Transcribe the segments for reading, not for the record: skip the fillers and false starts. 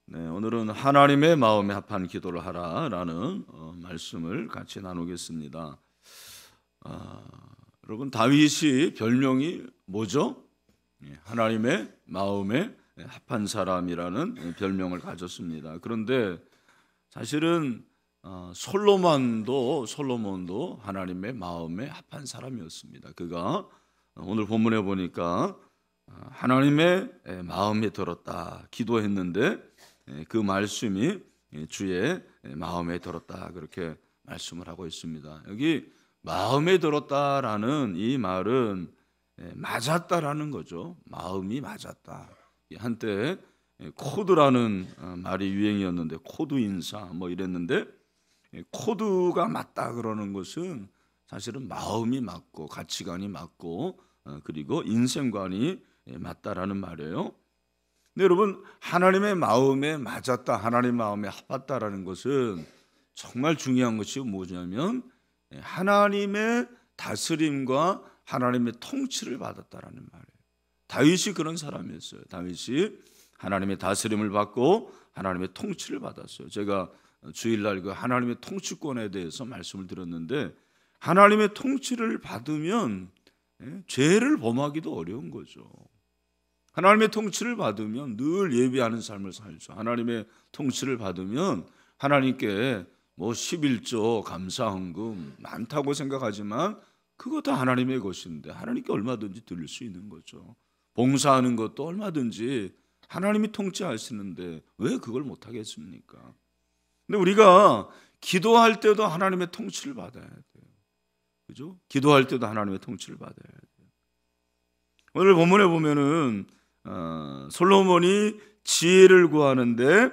네, 오늘은 하나님의 마음에 합한 기도를 하라라는 말씀을 같이 나누겠습니다. 여러분, 다윗이 별명이 뭐죠? 하나님의 마음에 합한 사람이라는 별명을 가졌습니다. 그런데 사실은 솔로몬도 하나님의 마음에 합한 사람이었습니다. 그가 오늘 본문에 보니까 하나님의 마음에 들었다 기도했는데 그 말씀이 주의 마음에 들었다 그렇게 말씀을 하고 있습니다. 여기 마음에 들었다라는 이 말은 맞았다라는 거죠. 마음이 맞았다. 한때 코드라는 말이 유행이었는데 코드 인사 뭐 이랬는데 코드가 맞다 그러는 것은 사실은 마음이 맞고 가치관이 맞고 그리고 인생관이 맞다라는 말이에요. 근데 여러분, 하나님의 마음에 맞았다, 하나님의 마음에 합했다라는 것은 정말 중요한 것이 뭐냐면 하나님의 다스림과 하나님의 통치를 받았다라는 말이에요. 다윗이 그런 사람이었어요. 다윗이 하나님의 다스림을 받고 하나님의 통치를 받았어요. 제가 주일날 그 하나님의 통치권에 대해서 말씀을 드렸는데 하나님의 통치를 받으면 죄를 범하기도 어려운 거죠. 하나님의 통치를 받으면 늘 예비하는 삶을 살죠. 하나님의 통치를 받으면 하나님께 뭐 11조 감사헌금 많다고 생각하지만 그거 다 하나님의 것인데 하나님께 얼마든지 드릴 수 있는 거죠. 봉사하는 것도 얼마든지 하나님이 통치하시는데 왜 그걸 못하겠습니까? 근데 우리가 기도할 때도 하나님의 통치를 받아야 돼요. 그죠? 기도할 때도 하나님의 통치를 받아야 돼요. 오늘 본문에 보면은 솔로몬이 지혜를 구하는데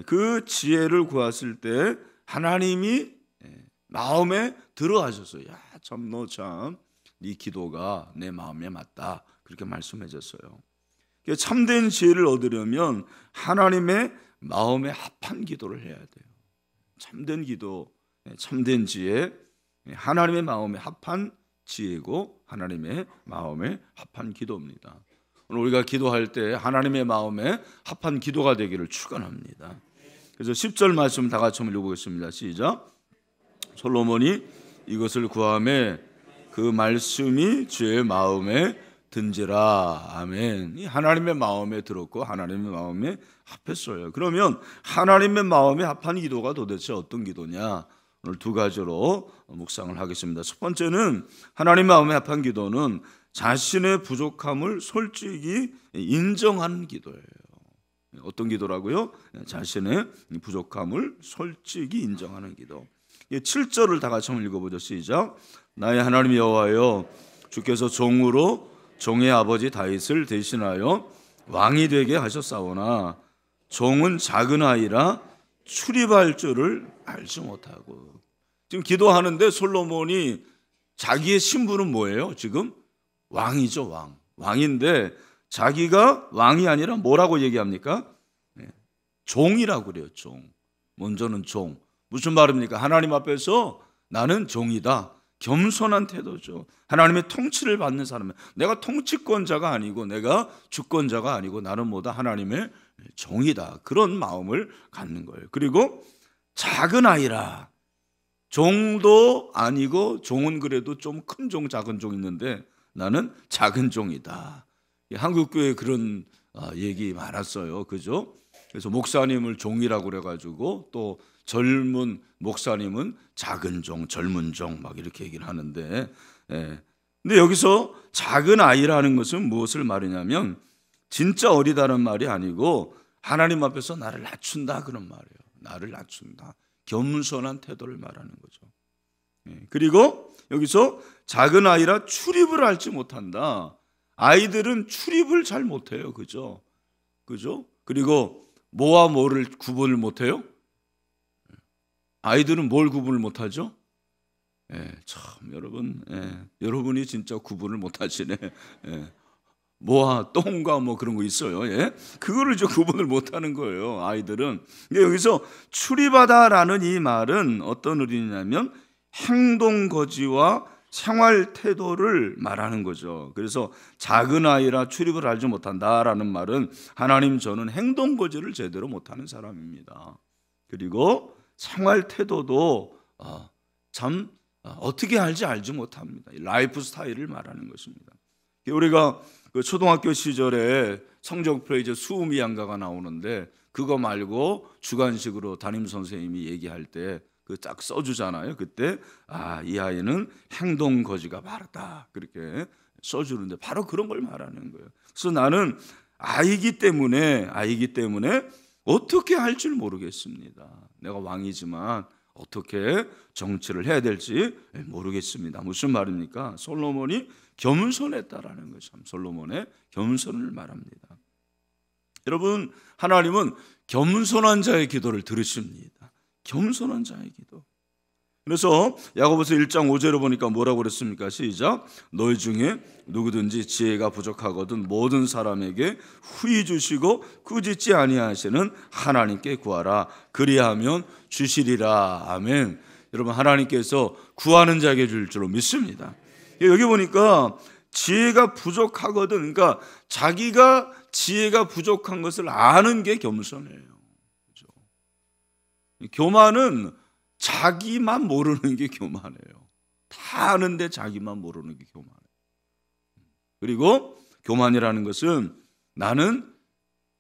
그 지혜를 구했을 때 하나님이 마음에 들어하셨어요. 야, 참 너 참 네 기도가 내 마음에 맞다 그렇게 말씀해 줬어요. 참된 지혜를 얻으려면 하나님의 마음에 합한 기도를 해야 돼요. 참된 기도, 참된 지혜, 하나님의 마음에 합한 지혜고 하나님의 마음에 합한 기도입니다. 오늘 우리가 기도할 때 하나님의 마음에 합한 기도가 되기를 축원합니다. 그래서 10절 말씀 다 같이 한번 읽어보겠습니다. 시작. 솔로몬이 이것을 구하매 그 말씀이 주의 마음에 든지라. 아멘. 하나님의 마음에 들었고 하나님의 마음에 합했어요. 그러면 하나님의 마음에 합한 기도가 도대체 어떤 기도냐? 오늘 두 가지로 묵상을 하겠습니다. 첫 번째는 하나님 마음에 합한 기도는 자신의 부족함을 솔직히 인정하는 기도예요. 어떤 기도라고요? 자신의 부족함을 솔직히 인정하는 기도. 7절을 다 같이 한번 읽어보죠. 시작. 나의 하나님 여호와여, 주께서 종으로 종의 아버지 다윗을 대신하여 왕이 되게 하셨사오나 종은 작은 아이라 출입할 줄을 알지 못하고. 지금 기도하는데 솔로몬이 자기의 신분은 뭐예요? 지금 왕이죠. 왕인데 자기가 왕이 아니라 뭐라고 얘기합니까? 종이라고 그래요. 종. 먼저는 종. 무슨 말입니까? 하나님 앞에서 나는 종이다. 겸손한 태도죠. 하나님의 통치를 받는 사람은 내가 통치권자가 아니고 내가 주권자가 아니고 나는 뭐다? 하나님의 종이다. 그런 마음을 갖는 거예요. 그리고 작은 아이라. 종도 아니고 종은 그래도 좀 큰 종, 작은 종 있는데 나는 작은 종이다. 한국교회에 그런 얘기 많았어요. 그죠? 그래서 목사님을 종이라고 그래가지고 또 젊은 목사님은 작은 종, 젊은 종 막 이렇게 얘기를 하는데 근데 여기서 작은 아이라는 것은 무엇을 말하냐면 진짜 어리다는 말이 아니고 하나님 앞에서 나를 낮춘다 그런 말이에요. 나를 낮춘다. 겸손한 태도를 말하는 거죠. 그리고 여기서 작은 아이라 출입을 알지 못한다. 아이들은 출입을 잘 못해요. 그죠? 그리고 뭐와 뭐를 구분을 못해요? 아이들은 뭘 구분을 못하죠? 참 여러분, 여러분이 진짜 구분을 못하시네. 뭐와 똥과 뭐 그런 거 있어요. 그거를 좀 구분을 못하는 거예요. 아이들은. 근데 여기서 출입하다라는 이 말은 어떤 의미냐면 행동 거지와 생활 태도를 말하는 거죠. 그래서 작은 아이라 출입을 알지 못한다라는 말은 하나님 저는 행동 거지를 제대로 못하는 사람입니다. 그리고 생활 태도도 참 어떻게 알지 못합니다. 라이프 스타일을 말하는 것입니다. 우리가 그 초등학교 시절에 성적표에 이제 수음이 양가가 나오는데 그거 말고 주관식으로 담임 선생님이 얘기할 때 그 쫙 써주잖아요. 그때 이 아이는 행동 거지가 바르다 그렇게 써주는데 바로 그런 걸 말하는 거예요. 그래서 나는 아이기 때문에 어떻게 할 줄 모르겠습니다. 내가 왕이지만 어떻게 정치를 해야 될지 모르겠습니다. 무슨 말입니까? 솔로몬이 겸손했다라는 거죠. 솔로몬의 겸손을 말합니다. 여러분, 하나님은 겸손한 자의 기도를 들으십니다. 겸손한 자의 기도. 그래서 야고보서 1장 5절을 보니까 뭐라고 그랬습니까? 시작. 너희 중에 누구든지 지혜가 부족하거든 모든 사람에게 후히 주시고 꾸짖지 아니하시는 하나님께 구하라. 그리하면 주시리라. 아멘. 여러분, 하나님께서 구하는 자에게 줄 줄로 믿습니다. 여기 보니까 지혜가 부족하거든, 그러니까 자기가 지혜가 부족한 것을 아는 게 겸손해요. 그렇죠? 교만은 자기만 모르는 게 교만해요. 다 아는데 자기만 모르는 게 교만해요. 그리고 교만이라는 것은 나는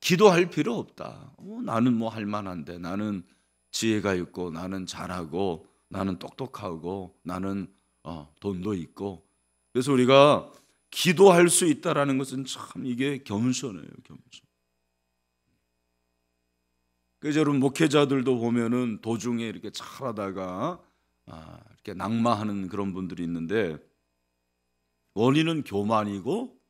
기도할 필요 없다. 나는 뭐 할 만한데, 나는 지혜가 있고, 나는 잘하고, 나는 똑똑하고, 나는 돈도 있고. 그래서 우리가 기도할 수 있다라는 것은 참 이게 겸손해요, 겸손. 그래서 여러분 목회자들도 보면은 도중에 이렇게 잘하다가 이렇게 낙마하는 그런 분들이 있는데 원인은 교만이고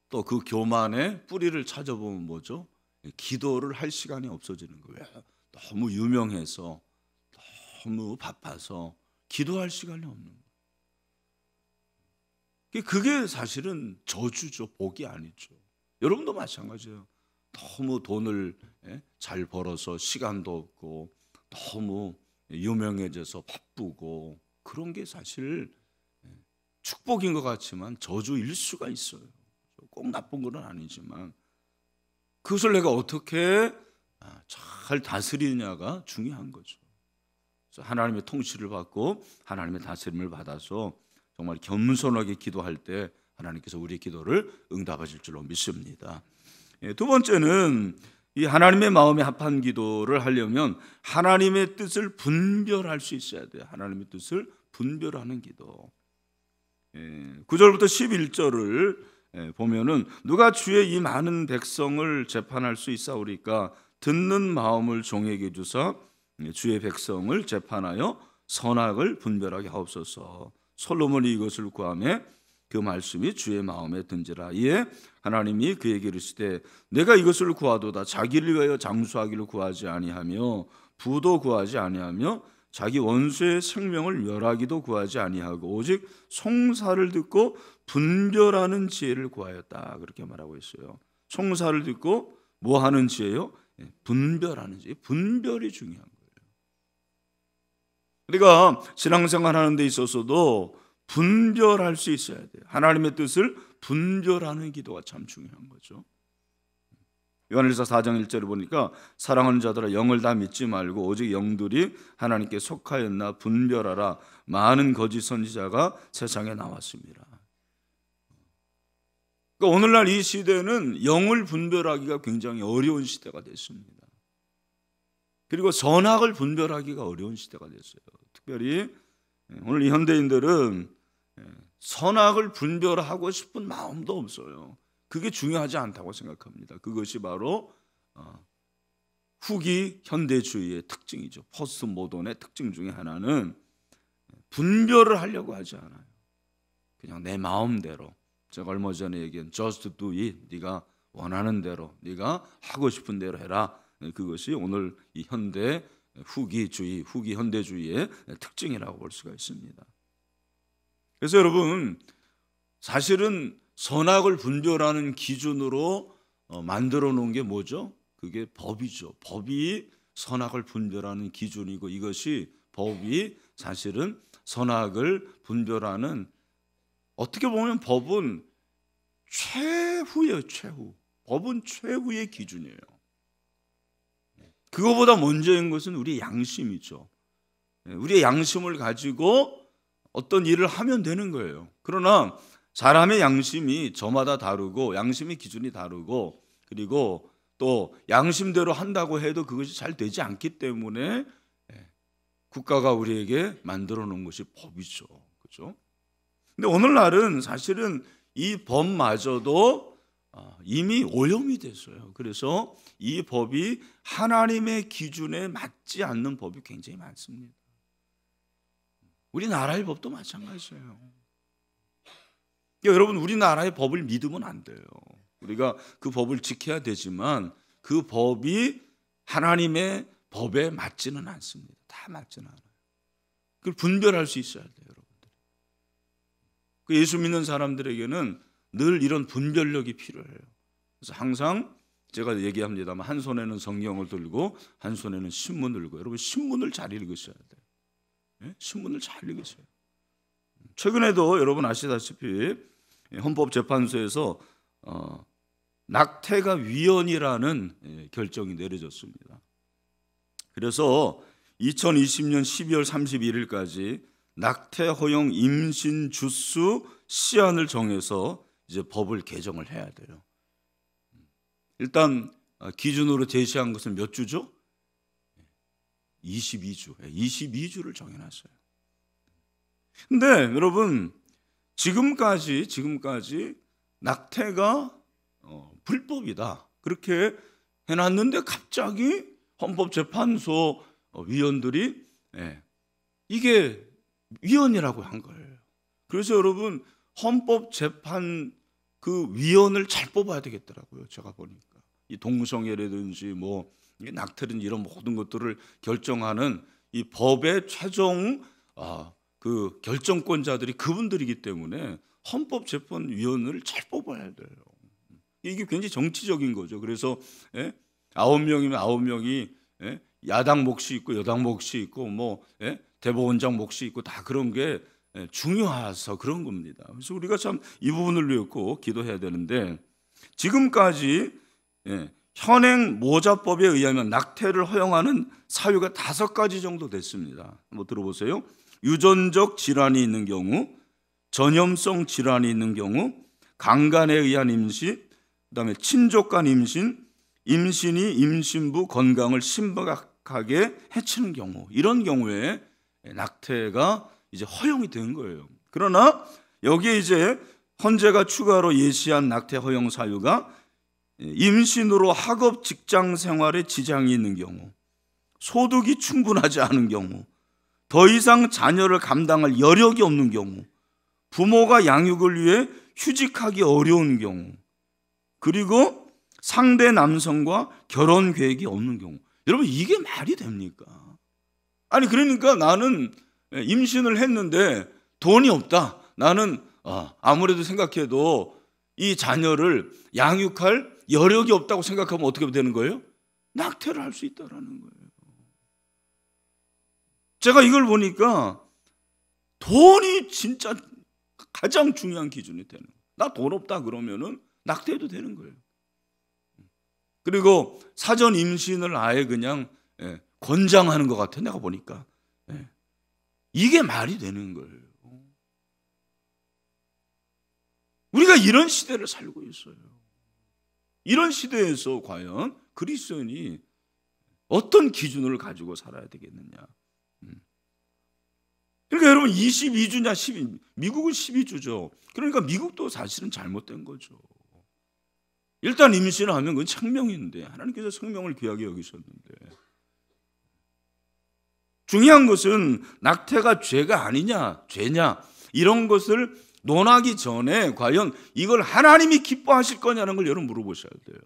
또 그 교만의 뿌리를 찾아보면 뭐죠? 기도를 할 시간이 없어지는 거예요. 너무 유명해서 너무 바빠서 기도할 시간이 없는 거예요. 그게 사실은 저주죠, 복이 아니죠. 여러분도 마찬가지예요. 너무 돈을 잘 벌어서 시간도 없고 너무 유명해져서 바쁘고 그런 게 사실 축복인 것 같지만 저주일 수가 있어요. 꼭 나쁜 건 아니지만 그것을 내가 어떻게 잘 다스리느냐가 중요한 거죠. 그래서 하나님의 통치를 받고 하나님의 다스림을 받아서 정말 겸손하게 기도할 때 하나님께서 우리의 기도를 응답하실 줄로 믿습니다. 두 번째는 이 하나님의 마음에 합한 기도를 하려면 하나님의 뜻을 분별할 수 있어야 돼요. 하나님의 뜻을 분별하는 기도. 9절부터 11절을 보면은 누가 주의 이 많은 백성을 재판할 수 있사오리까 듣는 마음을 종에게 주사 주의 백성을 재판하여 선악을 분별하게 하옵소서. 솔로몬이 이것을 구하며 그 말씀이 주의 마음에 든지라. 이에 하나님이 그에게 이르시되 내가 이것을 구하도다 자기를 위하여 장수하기를 구하지 아니하며 부도 구하지 아니하며 자기 원수의 생명을 멸하기도 구하지 아니하고 오직 송사를 듣고 분별하는 지혜를 구하였다. 그렇게 말하고 있어요. 송사를 듣고 뭐 하는 지혜요? 분별하는 지혜. 분별이 중요한 거예요. 우리가 신앙생활 하는 데 있어서도 분별할 수 있어야 돼요. 하나님의 뜻을 분별하는 기도가 참 중요한 거죠. 요한일서 4장 1절을 보니까 사랑하는 자들아 영을 다 믿지 말고 오직 영들이 하나님께 속하였나 분별하라. 많은 거짓 선지자가 세상에 나왔습니다. 그러니까 오늘날 이 시대는 영을 분별하기가 굉장히 어려운 시대가 됐습니다. 그리고 선악을 분별하기가 어려운 시대가 됐어요. 특별히 오늘 이 현대인들은 선악을 분별하고 싶은 마음도 없어요. 그게 중요하지 않다고 생각합니다. 그것이 바로 후기 현대주의의 특징이죠. 포스트 모던의 특징 중에 하나는 분별을 하려고 하지 않아요. 그냥 내 마음대로. 제가 얼마 전에 얘기한 just do it. 네가 원하는 대로, 네가 하고 싶은 대로 해라. 그것이 오늘 이 현대 후기주의, 후기 현대주의의 특징이라고 볼 수가 있습니다. 그래서 여러분 사실은 선악을 분별하는 기준으로 만들어 놓은 게 뭐죠? 그게 법이죠. 법이 선악을 분별하는 기준이고 이것이 법이 사실은 선악을 분별하는 어떻게 보면 법은 최후예요, 최후. 법은 최후의 기준이에요. 그거보다 먼저인 것은 우리의 양심이죠. 우리의 양심을 가지고 어떤 일을 하면 되는 거예요. 그러나 사람의 양심이 저마다 다르고 양심의 기준이 다르고 그리고 또 양심대로 한다고 해도 그것이 잘 되지 않기 때문에 국가가 우리에게 만들어 놓은 것이 법이죠. 그렇죠? 근데 오늘날은 사실은 이 법마저도 이미 오염이 됐어요. 그래서 이 법이 하나님의 기준에 맞지 않는 법이 굉장히 많습니다. 우리나라의 법도 마찬가지예요. 여러분, 우리나라의 법을 믿으면 안 돼요. 우리가 그 법을 지켜야 되지만 그 법이 하나님의 법에 맞지는 않습니다. 다 맞지는 않아요. 그걸 분별할 수 있어야 돼요, 여러분들. 그 예수 믿는 사람들에게는 늘 이런 분별력이 필요해요. 그래서 항상 제가 얘기합니다만 한 손에는 성경을 들고 한 손에는 신문을 들고, 여러분 신문을 잘 읽으셔야 돼요. 네? 신문을 잘 읽으셔요. 최근에도 여러분 아시다시피 헌법재판소에서 낙태가 위헌이라는 결정이 내려졌습니다. 그래서 2020년 12월 31일까지 낙태 허용 임신 주수 시한을 정해서 이제 법을 개정을 해야 돼요. 일단 기준으로 제시한 것은 몇 주죠? 22주. 22주를 정해놨어요. 근데 여러분 지금까지 낙태가 불법이다 그렇게 해놨는데 갑자기 헌법재판소 위원들이 이게 위헌이라고 한 거예요. 그래서 여러분 헌법재판 그 위원을 잘 뽑아야 되겠더라고요. 제가 보니까 이 동성애라든지 뭐 낙태든 이런 모든 것들을 결정하는 이 법의 최종 그 결정권자들이 그분들이기 때문에 헌법재판위원을 잘 뽑아야 돼요. 이게 굉장히 정치적인 거죠. 그래서 9명이면 9명이 야당 몫이 있고 여당 몫이 있고 뭐 대법원장 몫이 있고 다 그런 게 중요해서 그런 겁니다. 그래서 우리가 참 이 부분을 위해 꼭 기도해야 되는데 지금까지 현행 모자법에 의하면 낙태를 허용하는 사유가 5가지 정도 됐습니다. 한번 들어보세요. 유전적 질환이 있는 경우, 전염성 질환이 있는 경우, 강간에 의한 임신, 그다음에 친족 간 임신, 임신이 임신부 건강을 심각하게 해치는 경우, 이런 경우에 낙태가 이제 허용이 된 거예요. 그러나 여기에 이제 헌재가 추가로 예시한 낙태 허용 사유가 임신으로 학업 직장 생활에 지장이 있는 경우, 소득이 충분하지 않은 경우, 더 이상 자녀를 감당할 여력이 없는 경우, 부모가 양육을 위해 휴직하기 어려운 경우, 그리고 상대 남성과 결혼 계획이 없는 경우. 여러분 이게 말이 됩니까? 아니 그러니까 나는 임신을 했는데 돈이 없다. 나는 아무래도 생각해도 이 자녀를 양육할 여력이 없다고 생각하면 어떻게 되는 거예요? 낙태를 할 수 있다라는 거예요. 제가 이걸 보니까 돈이 진짜 가장 중요한 기준이 되는 거예요. 나 돈 없다 그러면은 낙태해도 되는 거예요. 그리고 사전 임신을 아예 그냥 권장하는 것 같아 내가 보니까. 이게 말이 되는 거예요. 우리가 이런 시대를 살고 있어요. 이런 시대에서 과연 그리스도인이 어떤 기준을 가지고 살아야 되겠느냐. 그러니까 여러분 22주냐 미국은 12주죠. 그러니까 미국도 사실은 잘못된 거죠. 일단 임신을 하면 그건 생명인데 하나님께서 생명을 귀하게 여기셨는데 중요한 것은 낙태가 죄가 아니냐 죄냐 이런 것을 논하기 전에 과연 이걸 하나님이 기뻐하실 거냐는 걸 여러분 물어보셔야 돼요.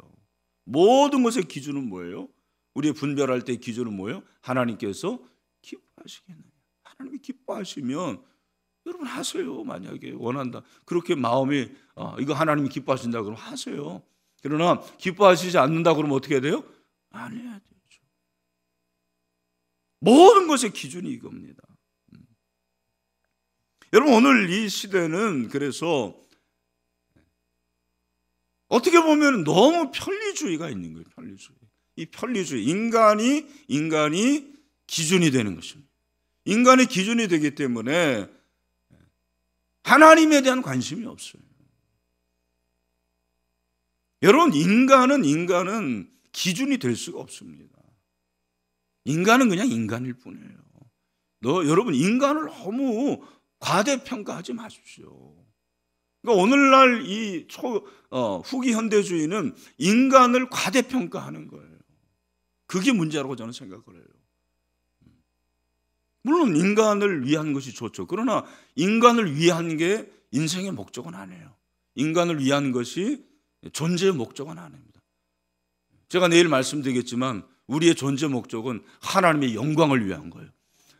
모든 것의 기준은 뭐예요? 우리 분별할 때 기준은 뭐예요? 하나님께서 기뻐하시겠느냐. 하나님이 기뻐하시면 여러분 하세요. 만약에 원한다. 그렇게 마음이 이거 하나님이 기뻐하신다 그러면 하세요. 그러나 기뻐하시지 않는다 그러면 어떻게 해야 돼요? 안 해야 되죠. 모든 것의 기준이 이겁니다. 여러분 오늘 이 시대는 그래서 어떻게 보면 너무 편리주의가 있는 거예요. 편리주의. 이 편리주의, 인간이 기준이 되는 것입니다. 인간이 기준이 되기 때문에 하나님에 대한 관심이 없어요. 여러분 인간은 기준이 될 수가 없습니다. 인간은 그냥 인간일 뿐이에요. 여러분 인간을 너무 과대평가하지 마십시오. 그러니까 오늘날 이 후기 현대주의는 인간을 과대평가하는 거예요. 그게 문제라고 저는 생각을 해요. 물론 인간을 위한 것이 좋죠. 그러나 인간을 위한 게 인생의 목적은 아니에요. 인간을 위한 것이 존재의 목적은 아닙니다. 제가 내일 말씀드리겠지만 우리의 존재 목적은 하나님의 영광을 위한 거예요.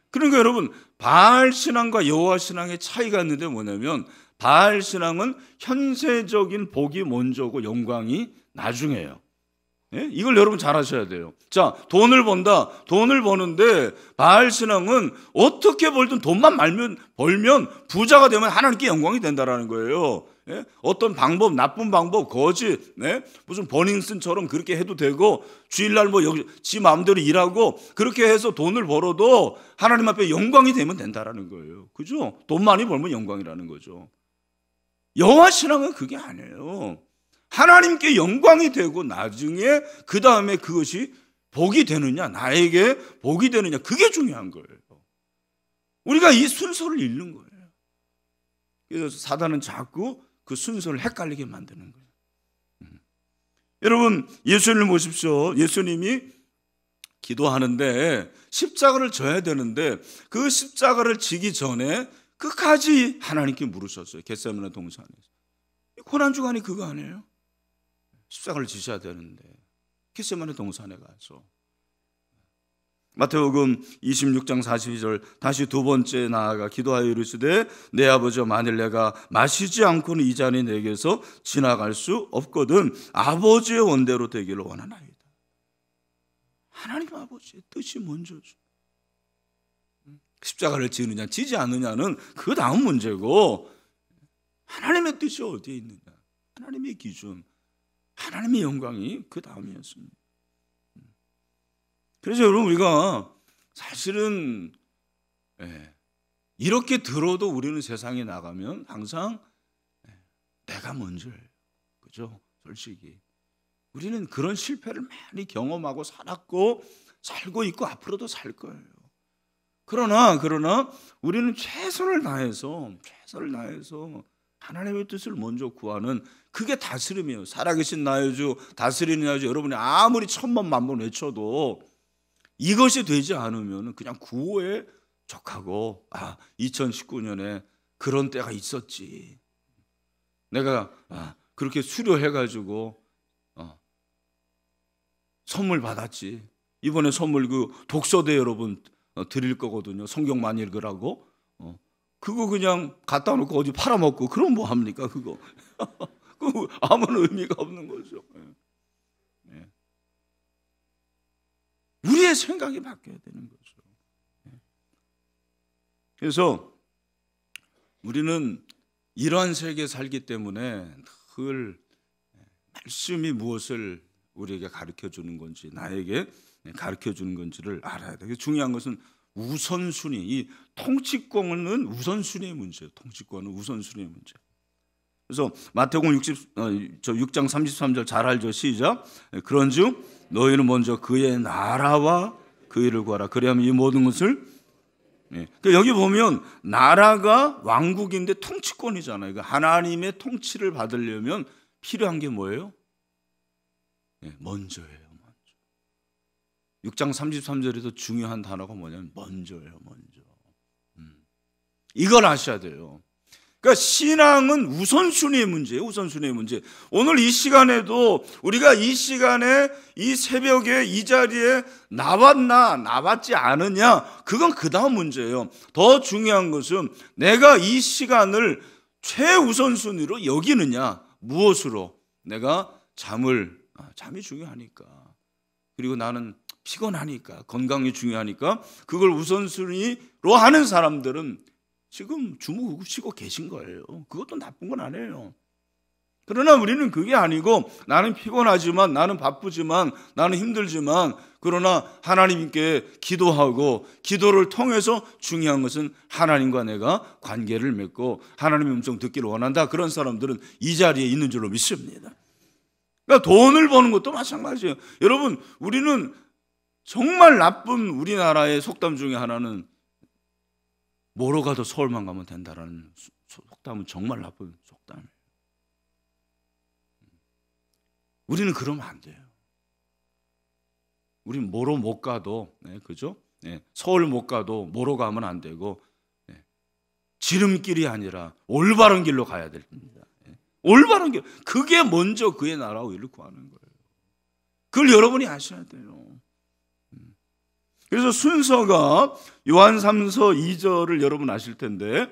그러니까 여러분 바알 신앙과 여호와 신앙의 차이가 있는데 뭐냐면 바알 신앙은 현세적인 복이 먼저고 영광이 나중에요. 예? 이걸 여러분 잘 아셔야 돼요. 자, 돈을 번다. 돈을 버는데 바알 신앙은 어떻게 벌든 돈만 벌면 부자가 되면 하나님께 영광이 된다라는 거예요. 예? 어떤 방법, 나쁜 방법, 거짓, 무슨 버닝썬처럼 그렇게 해도 되고 주일날 여기 지 마음대로 일하고 그렇게 해서 돈을 벌어도 하나님 앞에 영광이 되면 된다라는 거예요. 그죠? 돈 많이 벌면 영광이라는 거죠. 여호와 신앙은 그게 아니에요. 하나님께 영광이 되고 나중에 그 다음에 그것이 복이 되느냐, 나에게 복이 되느냐, 그게 중요한 거예요. 우리가 이 순서를 잃는 거예요. 그래서 사단은 자꾸 그 순서를 헷갈리게 만드는 거예요. 여러분 예수님을 보십시오. 예수님이 기도하는데 십자가를 져야 되는데 그 십자가를 지기 전에 끝까지 하나님께 물으셨어요. 겟세마네 동산에서. 고난주간이 그거 아니에요? 십자가를 지셔야 되는데 겟세마네 동산에 가서 마태복음 26장 42절 다시 두 번째 나아가 기도하여 이르시되 내 아버지여 만일 내가 마시지 않고는 이 잔이 내게서 지나갈 수 없거든 아버지의 원대로 되기를 원하나이다. 하나님 아버지의 뜻이 먼저죠. 십자가를 지느냐 지지 않느냐는 그 다음 문제고 하나님의 뜻이 어디에 있느냐, 하나님의 기준, 하나님의 영광이 그 다음이었습니다. 그래서 여러분 우리가 사실은 이렇게 들어도 우리는 세상에 나가면 항상 내가 먼저예요. 그죠? 솔직히 우리는 그런 실패를 많이 경험하고 살았고 살고 있고 앞으로도 살 거예요. 그러나 우리는 최선을 다해서 하나님의 뜻을 먼저 구하는 그게 다스림이에요. 살아계신 나의 주, 다스리는 나의 주. 여러분이 아무리 천번 만번 외쳐도 이것이 되지 않으면 그냥 구호에 족하고 2019년에 그런 때가 있었지. 내가 그렇게 수료해가지고 선물 받았지. 이번에 선물 그 독서대 여러분 드릴 거거든요. 성경 많이 읽으라고. 그거 그냥 갖다 놓고 어디 팔아먹고 그럼 뭐 합니까 그거. 그거 아무런 의미가 없는 거죠. 우리의 생각이 바뀌어야 되는 거죠. 그래서 우리는 이러한 세계에 살기 때문에 늘 말씀이 무엇을 우리에게 가르쳐 주는 건지, 나에게 가르쳐 주는 건지를 알아야 돼요. 중요한 것은 우선순위, 이 통치권은 우선순위의 문제예요. 통치권은 우선순위의 문제. 그래서 마태복음 6장 33절 잘 알죠? 시작. 그런즉 너희는 먼저 그의 나라와 그 일을 구하라. 그리하면 이 모든 것을 여기 보면 나라가 왕국인데 통치권이잖아요. 하나님의 통치를 받으려면 필요한 게 뭐예요? 먼저예요. 6장 33절에서 중요한 단어가 뭐냐면 먼저예요. 먼저. 이걸 아셔야 돼요. 그러니까 신앙은 우선순위의 문제예요. 우선순위의 문제. 오늘 이 시간에도 우리가 이 시간에 이 새벽에 이 자리에 나왔나 나왔지 않으냐, 그건 그 다음 문제예요. 더 중요한 것은 내가 이 시간을 최우선순위로 여기느냐, 무엇으로. 내가 잠이 중요하니까, 그리고 나는 피곤하니까, 건강이 중요하니까 그걸 우선순위로 하는 사람들은 지금 주무시고 계신 거예요. 그것도 나쁜 건 아니에요. 그러나 우리는 그게 아니고 나는 피곤하지만, 나는 바쁘지만, 나는 힘들지만, 그러나 하나님께 기도하고 기도를 통해서 중요한 것은 하나님과 내가 관계를 맺고 하나님의 음성 듣기를 원한다. 그런 사람들은 이 자리에 있는 줄로 믿습니다. 그러니까 돈을 버는 것도 마찬가지예요. 여러분, 우리는 정말 나쁜 우리나라의 속담 중에 하나는 뭐로 가도 서울만 가면 된다라는 속담은 정말 나쁜 속담이에요. 우리는 그러면 안 돼요. 우리는 뭐로 못 가도, 그죠? 서울 못 가도 뭐로 가면 안 되고, 지름길이 아니라 올바른 길로 가야 됩니다. 올바른 길, 그게 먼저 그의 나라와 의를 구하는 거예요. 그걸 여러분이 아셔야 돼요. 그래서 순서가 요한 3서 2절을 여러분 아실 텐데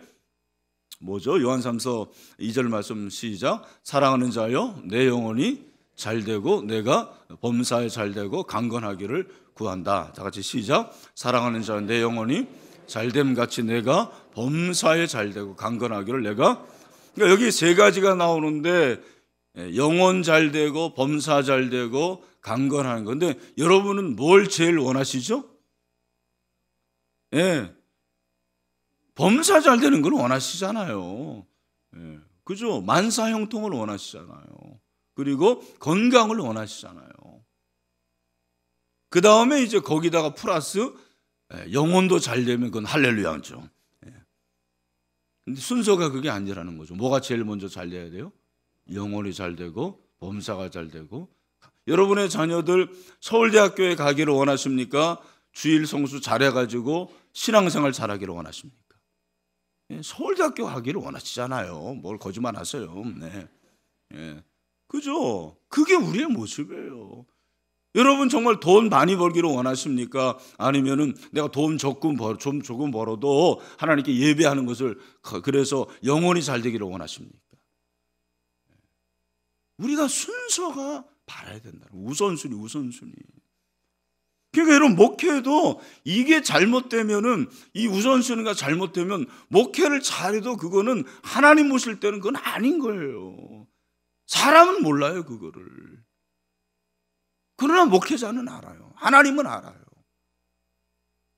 뭐죠? 요한 3서 2절 말씀 시작. 사랑하는 자여 내 영혼이 잘되고 내가 범사에 잘되고 강건하기를 구한다. 다 같이 시작. 사랑하는 자여 내 영혼이 잘됨 같이 내가 범사에 잘되고 강건하기를 내가. 그러니까 여기 세 가지가 나오는데 영혼 잘되고 범사 잘되고 강건하는 건데 여러분은 뭘 제일 원하시죠? 범사 잘 되는 걸 원하시잖아요. 그죠? 만사 형통을 원하시잖아요. 그리고 건강을 원하시잖아요. 그 다음에 이제 거기다가 플러스 영혼도 잘 되면 그건 할렐루야죠. 근데 순서가 그게 아니라는 거죠. 뭐가 제일 먼저 잘 돼야 돼요? 영혼이 잘 되고 범사가 잘 되고. 여러분의 자녀들 서울대학교에 가기를 원하십니까? 주일 성수 잘해가지고 신앙생활 잘하기를 원하십니까? 서울대학교 가기를 원하시잖아요. 뭘 거짓말 하세요. 그죠? 그게 우리의 모습이에요. 여러분 정말 돈 많이 벌기를 원하십니까? 아니면은 내가 돈 조금 벌어도 하나님께 예배하는 것을 그래서 영혼이 잘 되기를 원하십니까? 우리가 순서가 바라야 된다. 우선순위. 그러니까 여러분 목회도 이게 잘못되면은 이 우선순위가 잘못되면 목회를 잘해도 그거는 하나님 모실 때는 그건 아닌 거예요. 사람은 몰라요 그거를. 그러나 목회자는 알아요. 하나님은 알아요.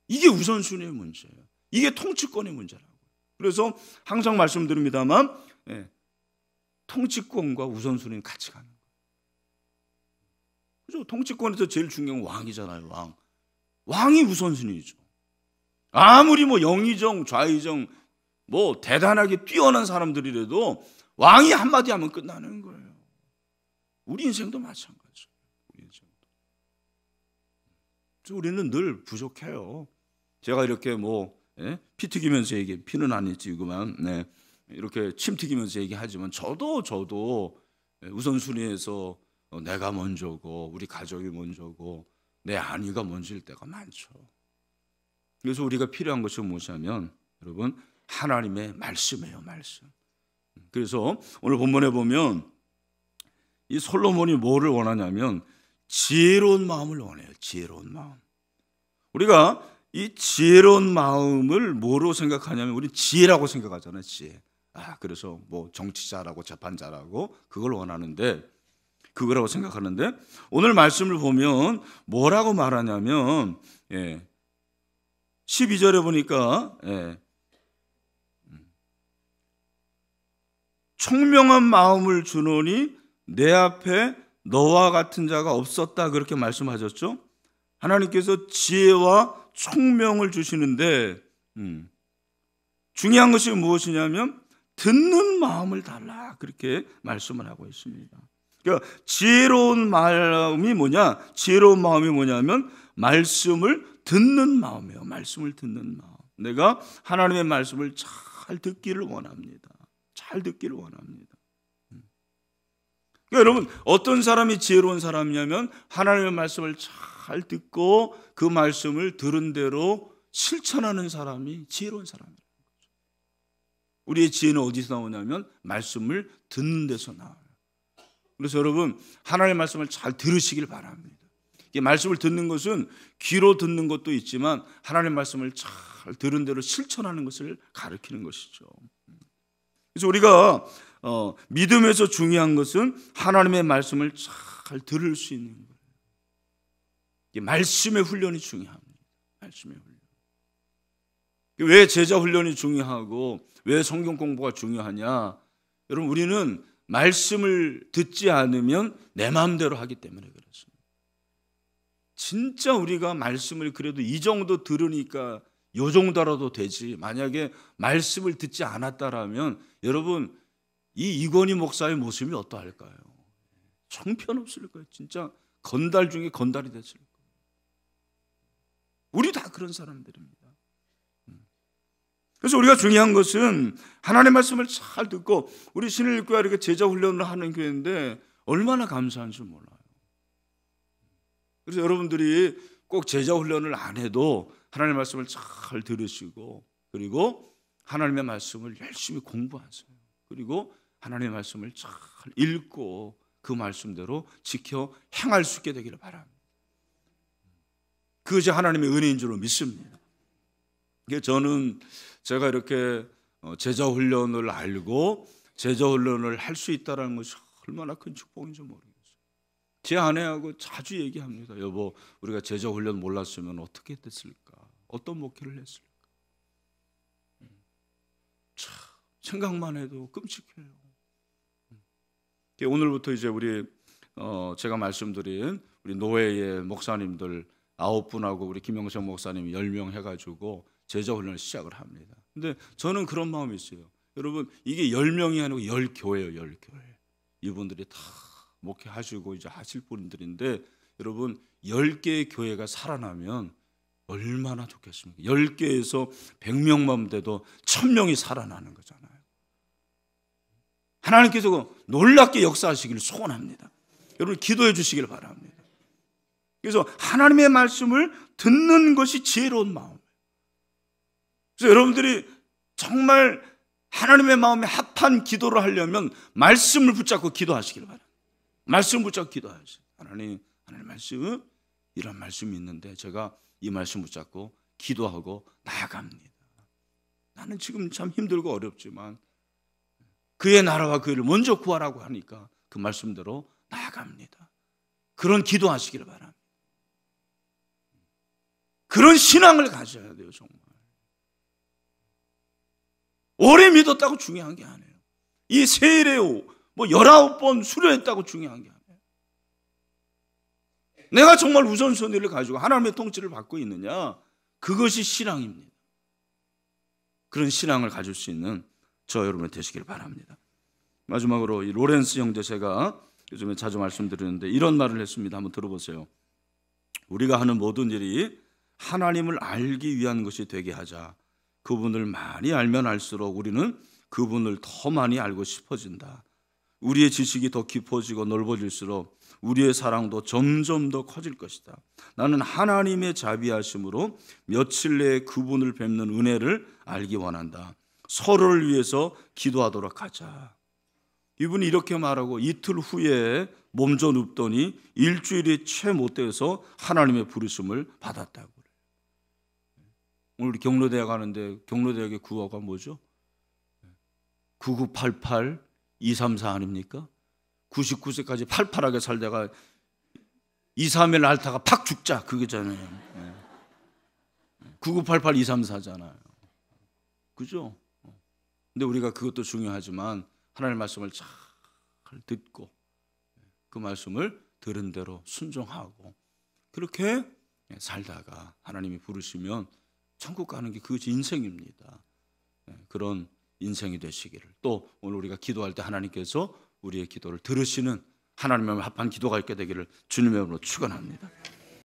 이게 우선순위의 문제예요. 이게 통치권의 문제라고. 그래서 항상 말씀드립니다만 통치권과 우선순위는 같이 가는 거예요. 그죠? 통치권에서 제일 중요한 건 왕이잖아요. 왕이 우선순위죠. 아무리 뭐 영의정, 좌의정 뭐 대단하게 뛰어난 사람들이라도 왕이 한마디 하면 끝나는 거예요. 우리 인생도 마찬가지예요. 우리는 늘 부족해요. 제가 이렇게 피 튀기면서 피는 안 튀기고만 이렇게 침 튀기면서 얘기하지만 저도 우선순위에서 내가 먼저고 우리 가족이 먼저고 내 아내가 먼저일 때가 많죠. 그래서 우리가 필요한 것이 무엇이냐면 여러분 하나님의 말씀이에요. 말씀. 그래서 오늘 본문에 보면 이 솔로몬이 뭐를 원하냐면 지혜로운 마음을 원해요. 지혜로운 마음. 우리가 이 지혜로운 마음을 뭐로 생각하냐면 우리 지혜라고 생각하잖아요. 지혜. 그래서 뭐 정치 잘하고 재판 잘하고 그걸 원하는데 그거라고 생각하는데 오늘 말씀을 보면 뭐라고 말하냐면 12절에 보니까 총명한 마음을 주노니 내 앞에 너와 같은 자가 없었다 그렇게 말씀하셨죠. 하나님께서 지혜와 총명을 주시는데 중요한 것이 무엇이냐면 듣는 마음을 달라 그렇게 말씀을 하고 있습니다. 그러니까 지혜로운 마음이 뭐냐? 지혜로운 마음이 뭐냐면 말씀을 듣는 마음이에요. 말씀을 듣는 마음. 내가 하나님의 말씀을 잘 듣기를 원합니다. 잘 듣기를 원합니다. 그러니까 여러분 어떤 사람이 지혜로운 사람이냐면 하나님의 말씀을 잘 듣고 그 말씀을 들은 대로 실천하는 사람이 지혜로운 사람이에요. 우리의 지혜는 어디서 나오냐면 말씀을 듣는 데서 나와요. 그래서 여러분 하나님의 말씀을 잘 들으시길 바랍니다. 이 말씀을 듣는 것은 귀로 듣는 것도 있지만 하나님의 말씀을 잘 들은 대로 실천하는 것을 가르치는 것이죠. 그래서 우리가 믿음에서 중요한 것은 하나님의 말씀을 잘 들을 수 있는 거예요. 이 말씀의 훈련이 중요합니다. 말씀의 훈련. 왜 제자 훈련이 중요하고 왜 성경 공부가 중요하냐? 여러분, 우리는 말씀을 듣지 않으면 내 마음대로 하기 때문에 그렇습니다. 진짜 우리가 말씀을 그래도 이 정도 들으니까 요 정도라도 되지, 만약에 말씀을 듣지 않았다라면 여러분, 이 이건희 목사의 모습이 어떠할까요? 형편없을 거예요. 진짜 건달 중에 건달이 됐을 거예요. 우리 다 그런 사람들입니다. 그래서 우리가 중요한 것은 하나님의 말씀을 잘 듣고, 우리 신일교회 이렇게 제자 훈련을 하는 교회인데 얼마나 감사한 줄 몰라요. 그래서 여러분들이 꼭 제자 훈련을 안 해도 하나님의 말씀을 잘 들으시고, 그리고 하나님의 말씀을 열심히 공부하세요. 그리고 하나님의 말씀을 잘 읽고 그 말씀대로 지켜 행할 수 있게 되기를 바랍니다. 그것이 하나님의 은혜인 줄로 믿습니다. 저는 제가 이렇게 제자 훈련을 알고 제자 훈련을 할 수 있다는 것이 얼마나 큰 축복인지 모르겠어요. 제 아내하고 자주 얘기합니다. 여보, 우리가 제자 훈련 몰랐으면 어떻게 됐을까? 어떤 목회를 했을까? 참 생각만 해도 끔찍해요. 오늘부터 이제 우리 제가 말씀드린 우리 노회의 목사님들 9분하고 우리 김영석 목사님 10명 해가지고 제자 훈련을 시작을 합니다. 근데 저는 그런 마음이 있어요. 여러분, 이게 10명이 아니고 10교회예요. 10교회. 이분들이 다 목회하시고 이제 하실 분들인데, 여러분 10개의 교회가 살아나면 얼마나 좋겠습니까? 10개에서 100명만 돼도 1000명이 살아나는 거잖아요. 하나님께서 놀랍게 역사하시기를 소원합니다. 여러분 기도해 주시길 바랍니다. 그래서 하나님의 말씀을 듣는 것이 지혜로운 마음. 그래서 여러분들이 정말 하나님의 마음에 합한 기도를 하려면 말씀을 붙잡고 기도하시길 바랍니다. 말씀을 붙잡고 기도하세요. 하나님 말씀, 이런 말씀이 있는데 제가 이 말씀 붙잡고 기도하고 나아갑니다. 나는 지금 참 힘들고 어렵지만 그의 나라와 그의를 먼저 구하라고 하니까 그 말씀대로 나아갑니다. 그런 기도하시기를 바랍니다. 그런 신앙을 가져야 돼요. 정말 오래 믿었다고 중요한 게 아니에요. 이 세일에 19번 수료했다고 중요한 게 아니에요. 내가 정말 우선순위를 가지고 하나님의 통치를 받고 있느냐, 그것이 신앙입니다. 그런 신앙을 가질 수 있는 저 여러분 되시길 바랍니다. 마지막으로 이 로렌스 형제, 제가 요즘에 자주 말씀드리는데 이런 말을 했습니다. 한번 들어보세요. 우리가 하는 모든 일이 하나님을 알기 위한 것이 되게 하자. 그분을 많이 알면 알수록 우리는 그분을 더 많이 알고 싶어진다. 우리의 지식이 더 깊어지고 넓어질수록 우리의 사랑도 점점 더 커질 것이다. 나는 하나님의 자비하심으로 며칠 내에 그분을 뵙는 은혜를 알기 원한다. 서로를 위해서 기도하도록 하자. 이분이 이렇게 말하고 이틀 후에 몸져 눕더니 일주일이 채 못 돼서 하나님의 부르심을 받았다고 그래요. 오늘 경로대학 가는데 경로대학의 구호가 뭐죠? 9988 234 아닙니까? 99세까지 팔팔하게 살다가 2, 3일 앓다가 팍 죽자, 그거잖아요. 9988 234잖아요. 그죠? 근데 우리가 그것도 중요하지만 하나님의 말씀을 잘 듣고 그 말씀을 들은 대로 순종하고 그렇게 살다가 하나님이 부르시면 천국 가는 게 그것이 인생입니다. 그런 인생이 되시기를, 또 오늘 우리가 기도할 때 하나님께서 우리의 기도를 들으시는 하나님과 합한 기도가 있게 되기를 주님의 이름으로 축원합니다.